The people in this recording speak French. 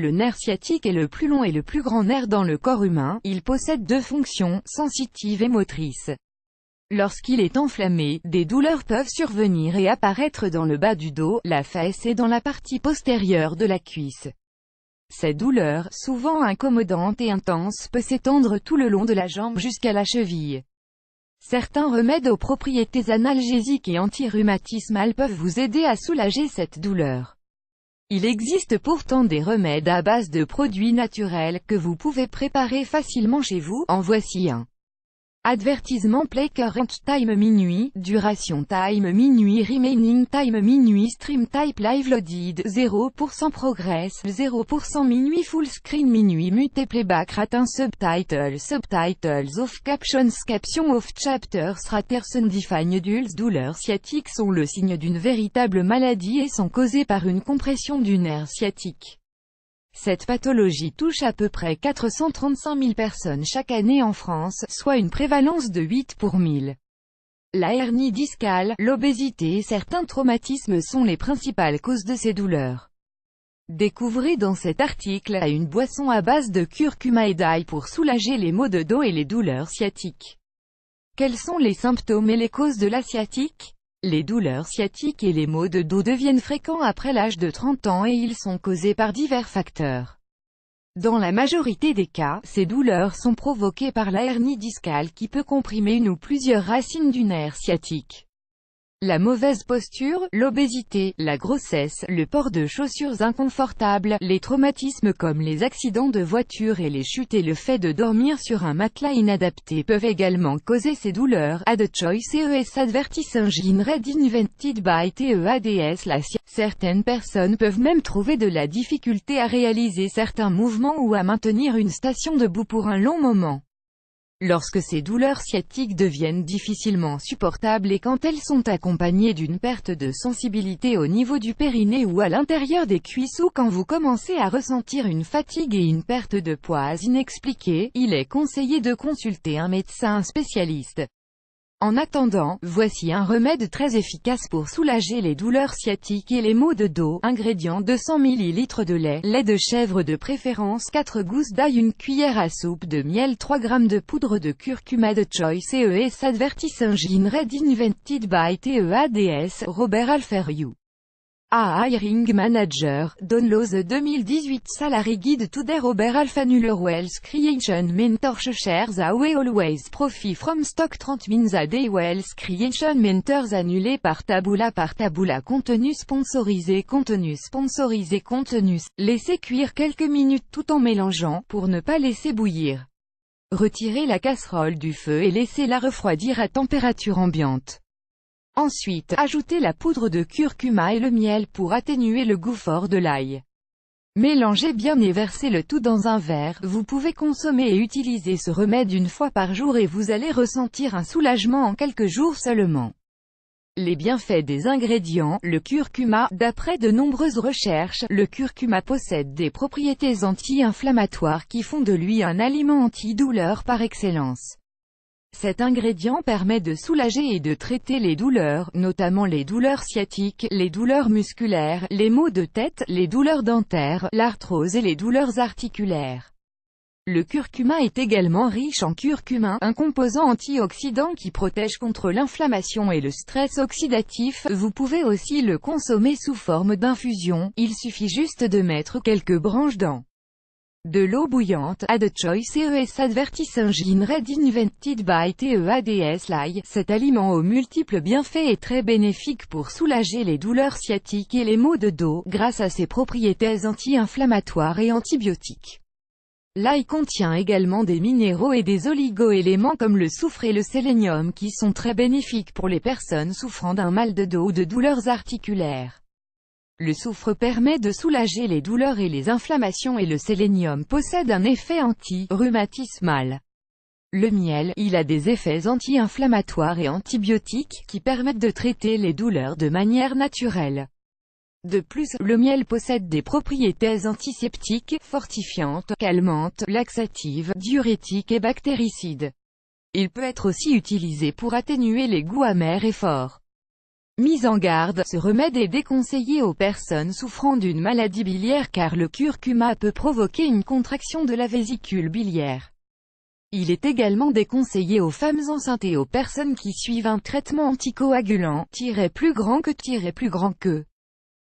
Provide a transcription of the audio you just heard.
Le nerf sciatique est le plus long et le plus grand nerf dans le corps humain. Il possède deux fonctions, sensitive et motrice. Lorsqu'il est enflammé, des douleurs peuvent survenir et apparaître dans le bas du dos, la fesse et dans la partie postérieure de la cuisse. Ces douleurs, souvent incommodantes et intenses, peuvent s'étendre tout le long de la jambe jusqu'à la cheville. Certains remèdes aux propriétés analgésiques et anti-rhumatismales peuvent vous aider à soulager cette douleur. Il existe pourtant des remèdes à base de produits naturels, que vous pouvez préparer facilement chez vous. En voici un. Avertissement: play current time minuit, duration time minuit, remaining time minuit, stream type live loaded, 0% progress, 0% minuit, full screen minuit, mute playback rate, subtitles off, captions off, chapters raters undefined. Douleurs sciatiques sont le signe d'une véritable maladie et sont causées par une compression du nerf sciatique. Cette pathologie touche à peu près 435 000 personnes chaque année en France, soit une prévalence de 8 pour 1000. La hernie discale, l'obésité et certains traumatismes sont les principales causes de ces douleurs. Découvrez dans cet article une boisson à base de curcuma et d'ail pour soulager les maux de dos et les douleurs sciatiques. Quels sont les symptômes et les causes de la sciatique? Les douleurs sciatiques et les maux de dos deviennent fréquents après l'âge de 30 ans et ils sont causés par divers facteurs. Dans la majorité des cas, ces douleurs sont provoquées par la hernie discale qui peut comprimer une ou plusieurs racines du nerf sciatique. La mauvaise posture, l'obésité, la grossesse, le port de chaussures inconfortables, les traumatismes comme les accidents de voiture et les chutes et le fait de dormir sur un matelas inadapté peuvent également causer ces douleurs. Ad choice ES advertising read invented by TEADS. Certaines personnes peuvent même trouver de la difficulté à réaliser certains mouvements ou à maintenir une station debout pour un long moment. Lorsque ces douleurs sciatiques deviennent difficilement supportables et quand elles sont accompagnées d'une perte de sensibilité au niveau du périnée ou à l'intérieur des cuisses ou quand vous commencez à ressentir une fatigue et une perte de poids inexpliquée, il est conseillé de consulter un médecin spécialiste. En attendant, voici un remède très efficace pour soulager les douleurs sciatiques et les maux de dos. Ingrédients: 200 ml de lait de chèvre de préférence, 4 gousses d'ail, une cuillère à soupe de miel, 3 g de poudre de curcuma. De choice ES advertising read invented by TEADS. Robert Alferiou. Hiring Manager, Download 2018 Salary Guide to the Robert Alfanuller Wealth Creation Mentor Shares Away Always Profit from Stock 30 Means a Day Wealth Creation Mentors annulé par Taboola. Contenu sponsorisé. Laissez cuire quelques minutes tout en mélangeant, pour ne pas laisser bouillir. Retirez la casserole du feu et laissez-la refroidir à température ambiante. Ensuite, ajoutez la poudre de curcuma et le miel pour atténuer le goût fort de l'ail. Mélangez bien et versez le tout dans un verre. Vous pouvez consommer et utiliser ce remède une fois par jour et vous allez ressentir un soulagement en quelques jours seulement. Les bienfaits des ingrédients. Le curcuma. D'après de nombreuses recherches, le curcuma possède des propriétés anti-inflammatoires qui font de lui un aliment antidouleur par excellence. Cet ingrédient permet de soulager et de traiter les douleurs, notamment les douleurs sciatiques, les douleurs musculaires, les maux de tête, les douleurs dentaires, l'arthrose et les douleurs articulaires. Le curcuma est également riche en curcumin, un composant antioxydant qui protège contre l'inflammation et le stress oxydatif. Vous pouvez aussi le consommer sous forme d'infusion, il suffit juste de mettre quelques branches dans de l'eau bouillante. Ad choice ES advertising read invented by TEADS. L'ail, cet aliment aux multiples bienfaits est très bénéfique pour soulager les douleurs sciatiques et les maux de dos, grâce à ses propriétés anti-inflammatoires et antibiotiques. L'ail contient également des minéraux et des oligo-éléments comme le soufre et le sélénium qui sont très bénéfiques pour les personnes souffrant d'un mal de dos ou de douleurs articulaires. Le soufre permet de soulager les douleurs et les inflammations et le sélénium possède un effet anti-rhumatismal. Le miel, il a des effets anti-inflammatoires et antibiotiques, qui permettent de traiter les douleurs de manière naturelle. De plus, le miel possède des propriétés antiseptiques, fortifiantes, calmantes, laxatives, diurétiques et bactéricides. Il peut être aussi utilisé pour atténuer les goûts amers et forts. Mise en garde, ce remède est déconseillé aux personnes souffrant d'une maladie biliaire car le curcuma peut provoquer une contraction de la vésicule biliaire. Il est également déconseillé aux femmes enceintes et aux personnes qui suivent un traitement anticoagulant, plus grand que